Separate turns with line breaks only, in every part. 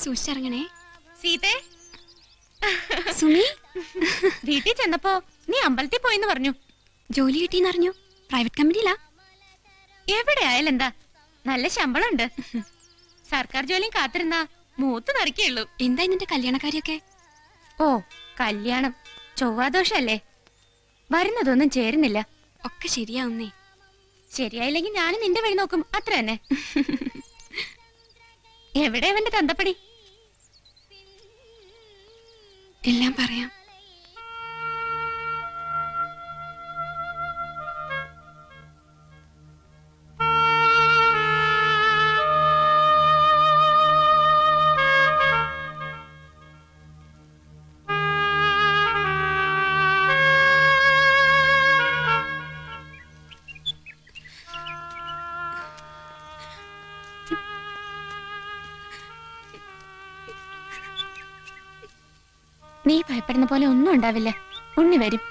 സൂക്ഷിച്ചിറങ്ങണേ.
സീതേ,
സുമി,
വീട്ടിൽ ചെന്നപ്പോ നീ അമ്പലത്തിൽ പോയിന്ന് പറഞ്ഞു.
ജോലി കിട്ടിയെന്നറിഞ്ഞു. പ്രൈവറ്റ് കമ്പനിയിലാ.
എവിടെ ആയാലും എന്താ, നല്ല ശമ്പളം ഉണ്ട്. സർക്കാർ ജോലിയും കാത്തിരുന്നാ മൂത്ത് നിറയ്ക്കുള്ളൂ.
എന്താ നിന്റെ കല്യാണക്കാരിയൊക്കെ?
ഓ, കല്യാണം ചൊവ്വാദോഷല്ലേ, വരുന്നതൊന്നും ചേരുന്നില്ല.
ഒക്കെ ശരിയാവുന്നേ.
ശരിയായില്ലെങ്കിൽ ഞാനും നിന്റെ വഴി നോക്കും, അത്ര തന്നെ. എവിടെ അവന്റെ തന്തപ്പടി?
എല്ലാം പറയാം.
നീ ഭയപ്പെടുന്ന പോലെ ഒന്നും ഉണ്ടാവില്ല. ഉണ്ണി വരും.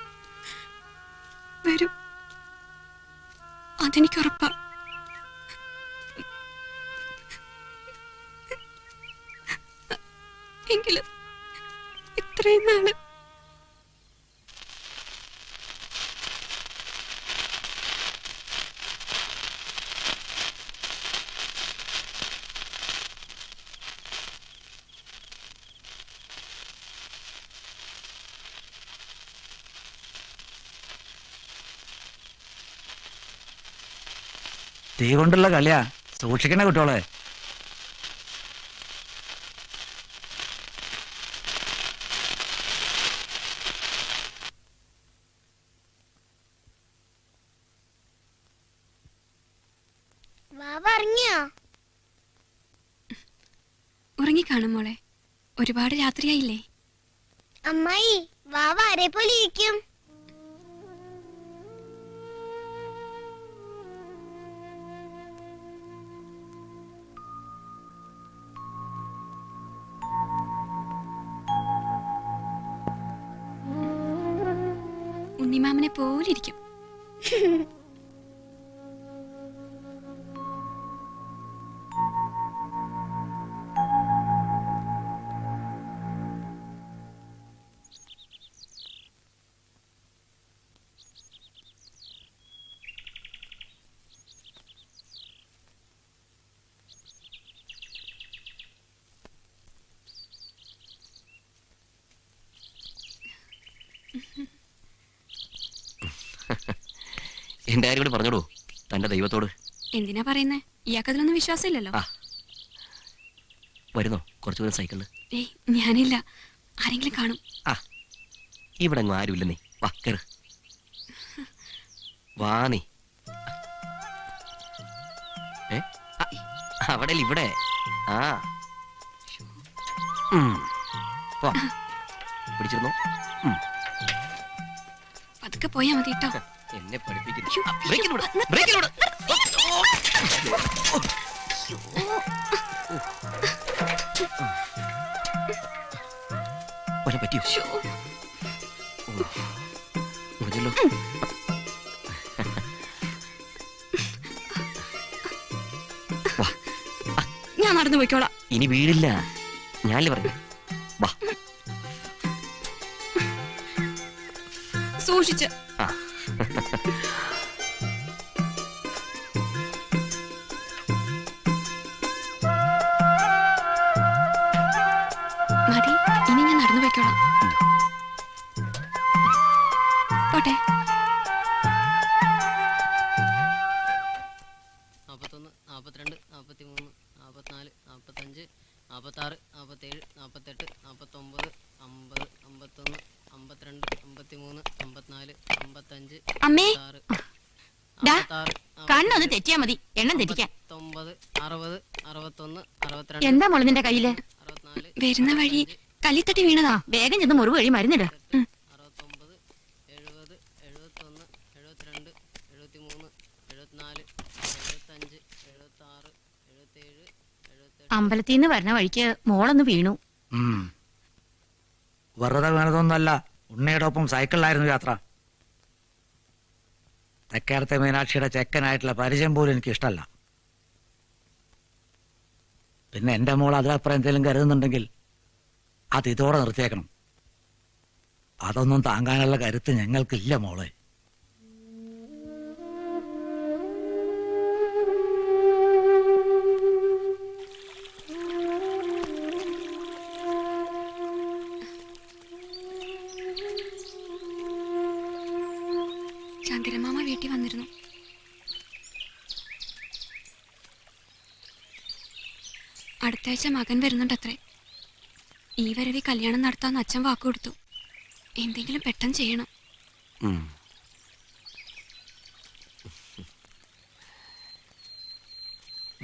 വരും, അതെനിക്കുറപ്പാ. എങ്കിലും ഇത്രയും നാള്
തീ കൊണ്ടുള്ള കളിയാ, സൂക്ഷിക്കണ കുട്ടിയോളെ.
ഉറങ്ങിക്കാണും മോളെ. ഒരുപാട് രാത്രിയായില്ലേ?
അമ്മായി, വാവ ആരെ പോലെ ഇരിക്കും?
ഉണ്ണിമാമനെ പോലിരിക്കും.
എന്റെ കാര്യം കൂടി പറഞ്ഞോളൂ തന്റെ ദൈവത്തോട്.
എന്തിനാ പറയുന്നേ? ഇയാൾക്കതിലൊന്നും വിശ്വാസമില്ലല്ലോ.
വരുന്നോ കുറച്ചു ദൂരം സൈക്കിളില്?
ഏയ്, ഞാനില്ല. ആരെങ്കിലും കാണും.
ഇവിടെ അങ്ങ് ആരുമില്ല. നീ വാ, കേറ്. വാ നീ. അവിടെ ഇവിടെ. പിടിച്ചിരുന്നോ?
പതുക്കെ പോയാ മതി കേട്ടോ.
എന്നെ പഠിപ്പിക്കുന്നു. പറ്റിയോ? മുറിഞ്ഞല്ലോ.
ഞാൻ നടന്നു പോയിക്കോളാം.
ഇനി വീടില്ല, ഞാനല്ലേ പറഞ്ഞു. വാ,
സൂക്ഷിച്ച്. മതി, ഇനി ഞാൻ നടന്നു പോയിക്കോളാം. പോട്ടെ.
41, 42, 43, 44, 45, 46, 47, 48, 49, 50, 51, 52, 53, 54, 55,
അമ്മേ,
56,
കണ്ണൊന്ന് തെറ്റിയാ മതി, എണ്ണം തെറ്റിക്കാൻ.
59, 60, 61, 62.
എന്താ മോളെ നിന്റെ കയ്യില്?
64,
വരുന്ന വഴി കല്ലിത്തട്ടി വീണതാ.
വേഗം ചെന്ന് മുറിവ് കഴി മരുന്നിട്.
69, 70, 71, 72, 73, 74, 75, 76, 77, 78.
അമ്പലത്തിൽ നിന്ന് വരണ വഴിക്ക് മോളൊന്ന് വീണു.
വെറുതെ വീണതൊന്നുമല്ല, ഉണ്ണിയുടെ ഒപ്പം സൈക്കിളിലായിരുന്നു യാത്ര. തെക്കേടത്തെ മീനാക്ഷിയുടെ ചെക്കനായിട്ടുള്ള പരിചയം പോലും എനിക്ക് ഇഷ്ടമല്ല. പിന്നെ എന്റെ മോൾ അതിലപ്പുറം എന്തെങ്കിലും കരുതുന്നുണ്ടെങ്കിൽ അത് ഇതോടെ നിർത്തിയേക്കണം. അതൊന്നും താങ്ങാനുള്ള കരുത്ത് ഞങ്ങൾക്കില്ല മോളെ.
ശങ്കരമാമ വീട്ടിൽ വന്നിരുന്നു. അടുത്താഴ്ച മകൻ വരുന്നുണ്ടത്രേ. ഈ വരവി കല്യാണം നടത്താന്ന് അച്ഛൻ വാക്ക് കൊടുത്തു. എന്തെങ്കിലും പെട്ടെന്ന് ചെയ്യണം.
ഉം.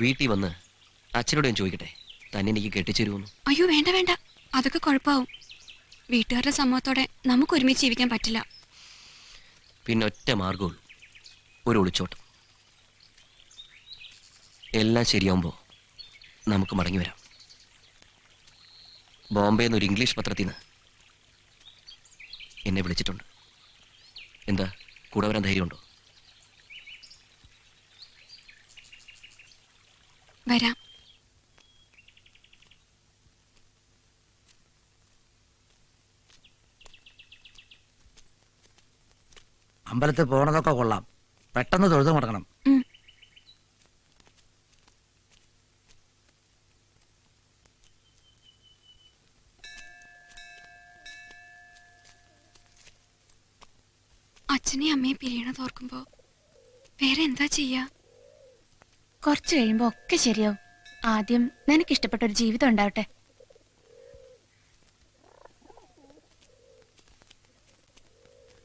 വീട്ടിൽ വന്ന് അച്ഛനോട് ഞാൻ ചോദിക്കട്ടെ, തന്നെ എനിക്ക് കെട്ടിച്ചേരുമെന്ന്.
അയ്യോ വേണ്ട വേണ്ട, അതൊക്കെ കുഴപ്പമാവും. വീട്ടുകാരുടെ സമ്മതത്തോടെ നമുക്ക് ഒരുമിച്ച് ജീവിക്കാൻ പറ്റില്ല.
പിന്നെ ഒറ്റ മാർഗമുള്ളൂ, ഒരു ഒളിച്ചോട്ടം. എല്ലാം ശരിയാവുമ്പോൾ നമുക്ക് മടങ്ങി വരാം. ബോംബെ എന്നൊരു ഇംഗ്ലീഷ് പത്രത്തിൽ നിന്ന് എന്നെ വിളിച്ചിട്ടുണ്ട്. എന്താ, കൂടെ വരാൻ ധൈര്യമുണ്ടോ?
വരാം.
അമ്പലത്തിൽ പോണതൊക്കെ കൊള്ളാം, പെട്ടെന്ന് തൊഴുതു മുടങ്ങണം.
ഉം. അച്ഛനെയും അമ്മയും പിരിയണത് ഓർക്കുമ്പോ വേറെ എന്താ ചെയ്യാ?
കുറച്ചു കഴിയുമ്പോ ഒക്കെ ശരിയാവും. ആദ്യം നിനക്ക് ഇഷ്ടപ്പെട്ട ഒരു ജീവിതം ഉണ്ടാവട്ടെ.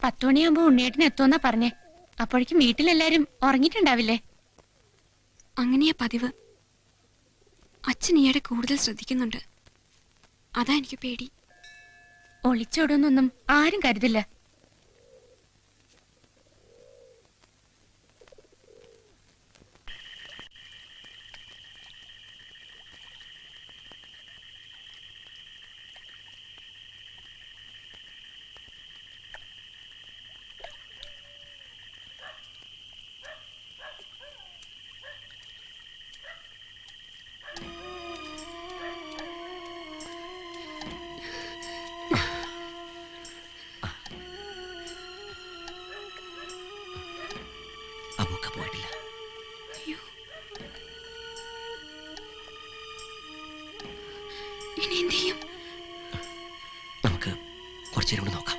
പത്തുമണിയാകുമ്പോ ഉണ്ണിയേട്ടന് എത്തുമെന്നാ പറഞ്ഞേ. അപ്പോഴേക്കും വീട്ടിലെല്ലാരും ഉറങ്ങിയിട്ടുണ്ടാവില്ലേ?
അങ്ങനെയാ പതിവ്. അച്ഛൻ ഈയിടെ കൂടുതൽ ശ്രദ്ധിക്കുന്നുണ്ട്. അതാ എനിക്ക് പേടി.
ഒളിച്ചോടുന്നൊന്നും ആരും കരുതില്ല.
അമ്മക്ക പോയിട്ടില്ല.
അയ്യോ, ഇനി എന്ത് ചെയ്യും?
നമുക്ക് കുറച്ചു നേരം കൂടെ നോക്കാം.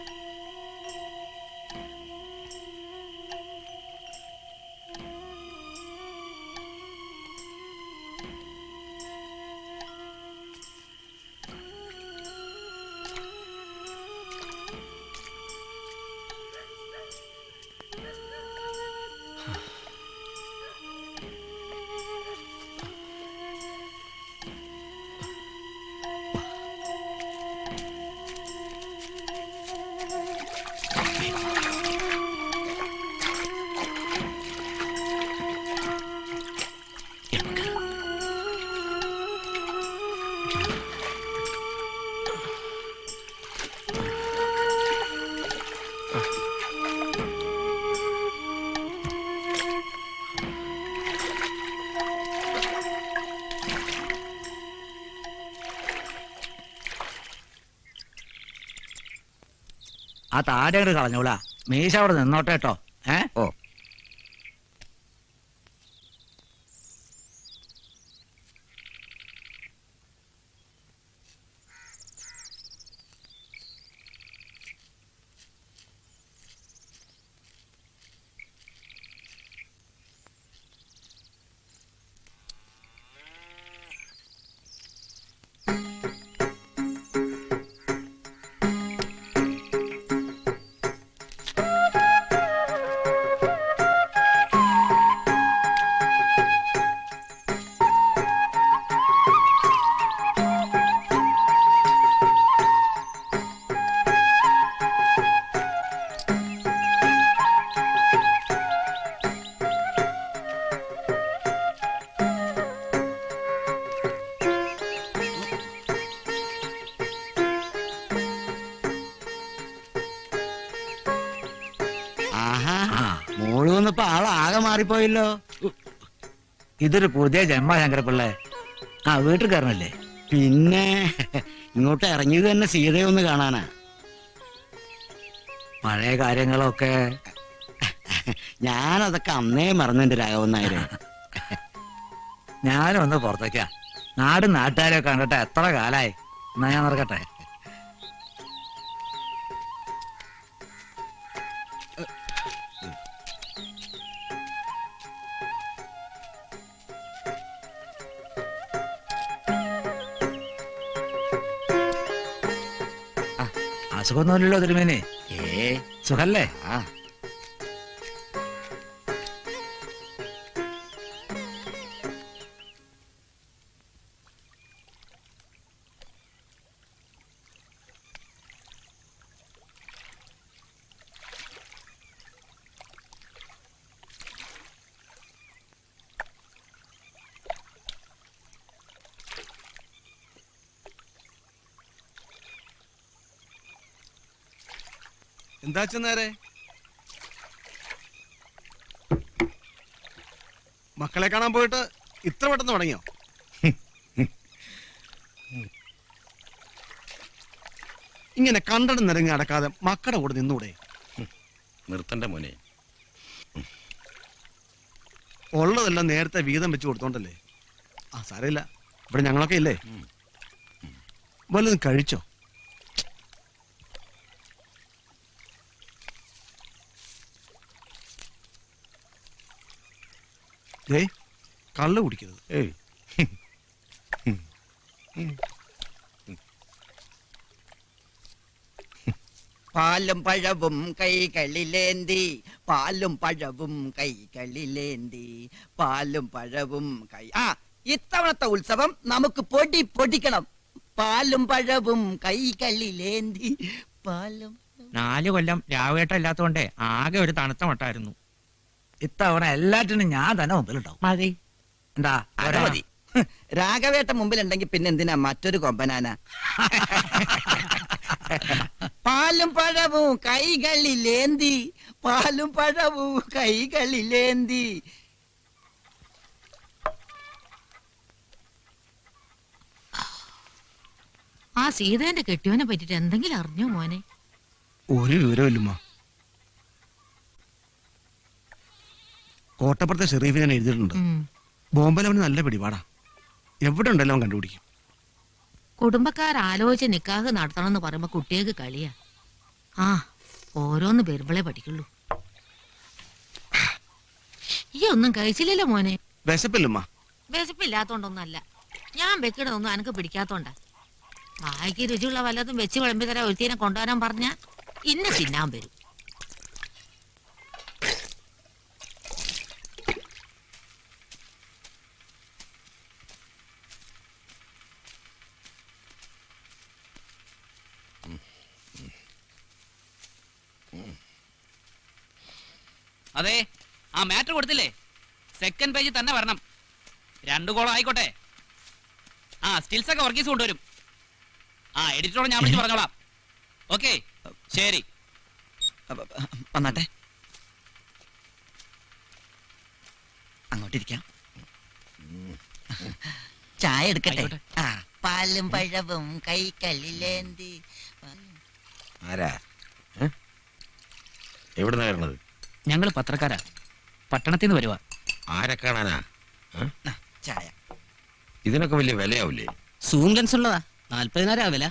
ആ താടി അങ്ങോട്ട് കളഞ്ഞോളാ, മീശ അവിടെ നിന്നോട്ടെ കേട്ടോ.
ഓ,
മോള് വന്നപ്പോ ആളാകെ മാറിപ്പോയല്ലോ. ഇതൊരു പുതിയ ജന്മ ശങ്കരപ്പിള്ളേ. ആ വീട്ടിൽ കയറണല്ലേ?
പിന്നെ ഇങ്ങോട്ട് ഇറങ്ങിയത് തന്നെ സീതയെ ഒന്ന് കാണാനാ.
പഴയ കാര്യങ്ങളൊക്കെ
ഞാനതൊക്കെ അന്നേ മറന്നെന്റെ രാഘവൻ നായരെ.
ഞാനും ഒന്ന് പുറത്തേക്കാ. നാടും നാട്ടുകാരെയൊക്കെ കണ്ടിട്ട് എത്ര കാലായി. എന്നാ ഞാൻ നടക്കട്ടെ. അസുഖമൊന്നുമില്ലല്ലോ തിരുമേനി? സുഖല്ലേ?
ആ
എന്താ നേരെ മക്കളെ കാണാൻ പോയിട്ട് ഇത്ര പെട്ടെന്ന് തുടങ്ങിയോ? ഇങ്ങനെ കണ്ടടം നിരങ്ങി അടക്കാതെ മക്കളുടെ കൂടെ നിന്നൂടെ?
നിർത്തണ്ട മോനെ.
ഉള്ളതെല്ലാം നേരത്തെ വീതം വെച്ച് കൊടുത്തോണ്ടല്ലേ. ആ സാരമില്ല, ഇവിടെ ഞങ്ങളൊക്കെ ഇല്ലേ. വല്ലതും കഴിച്ചോ? കള്ള് കുടിക്കരുത്.
ഏയ്
പാലും പഴവും കൈകളിലേന്തി, പാലും പഴവും കൈകളിലേന്തി, പാലും പഴവും ഇത്തവണത്തെ ഉത്സവം നമുക്ക് പൊടിക്കണം. പാലും പഴവും കൈകളിലേന്തി, പാലും.
4 കൊല്ലം രാവേട്ട ഇല്ലാത്തോണ്ടേ ആകെ ഒരു തണുത്ത മട്ടായിരുന്നു.
ഇത്തവണ എല്ലാറ്റിനും ഞാൻ തന്നെ മുമ്പിലുണ്ടാവും.
മതി.
എന്താ
അത് മതി. രാഘവേട്ട മുമ്പിലുണ്ടെങ്കിൽ പിന്നെ എന്തിനാ മറ്റൊരു കൊമ്പനാന? പാലും പഴവും കൈകളിലേന്തി, പാലും പഴവും കൈകളിലേന്തി.
ആ സീതേന്റെ കെട്ടിയോനെ പറ്റിട്ട് എന്തെങ്കിലും അറിഞ്ഞോ മോനെ?
ഒരു വിവരമില്ലമ്മ. കോട്ടപ്പുറത്തെ ഷെറീഫ് ഞാൻ എഴുതിയിട്ടുണ്ട്. ബോംബെയിൽ അവന് നല്ല പിടിപാടാ. എവിടെ ഉണ്ടല്ലോ അവൻ കണ്ടുപിടിക്കും.
കുടുംബക്കാരാലോചിച്ച് നിക്കാഹ് നടത്തണമെന്ന് പറയുമ്പോ കുട്ടികൾക്ക് കളിയാ. ആ ഓരോന്ന് വരുമ്പളേ പഠിക്കുള്ളൂ. ഈ ഒന്നും കഴിച്ചില്ലല്ലോ മോനെ?
വിശപ്പില്ലമ്മ.
വിശപ്പില്ലാത്തോണ്ടൊന്നല്ല, ഞാൻ വെക്കണതൊന്നും അനക്ക് പിടിക്കാത്തോണ്ടാ. വായിക്ക് രുചിയുള്ള വല്ലതും വെച്ച് വിളമ്പി തരാൻ ഒരുത്തീനെ കൊണ്ടുവരാൻ പറഞ്ഞ ഇന്ന തിന്നാൻ വരും.
അതെ, ആ മാറ്റർ കൊടുത്തില്ലേ? സെക്കൻഡ് പേജിൽ തന്നെ വരണം. 2 കോളം ആയിക്കോട്ടെ. ആ സ്റ്റിൽസ് ഒക്കെ വർഗീസ് കൊണ്ടുവരും. ആ എഡിറ്ററോട് ഞാൻ വിളിച്ച് പറഞ്ഞോളാം. ഓക്കെ, ശരി.
വന്നാട്ടെ, അങ്ങോട്ടിരിക്കാം. ചായ എടുക്കട്ടെ? ആ പാലും പഴവും കൈകളിലേന്തി.
ആരാ? എവിടുന്നാ വരണത്?
ഞങ്ങൾ പത്രക്കാരാ, പട്ടണത്തിൽ നിന്ന് വരുവാ.
ആരെ കാണാനാ?
ചായ.
ഇതിനൊക്കെ വലിയ വിലയാവില്ലേ?
സൂം ലെൻസ് ഉള്ളതാ, 40,000 വില.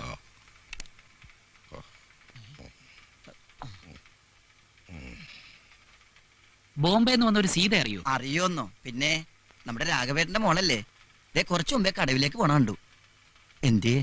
ബോംബെ നിന്ന് വന്ന ഒരു സീത അറിയോ?
അറിയോന്നോ? പിന്നെ നമ്മുടെ രാഘവേട്ടന്റെ മോളല്ലേ? കുറച്ചു മുമ്പേ കടവിലേക്ക് പോണ കണ്ടു. എന്തേ?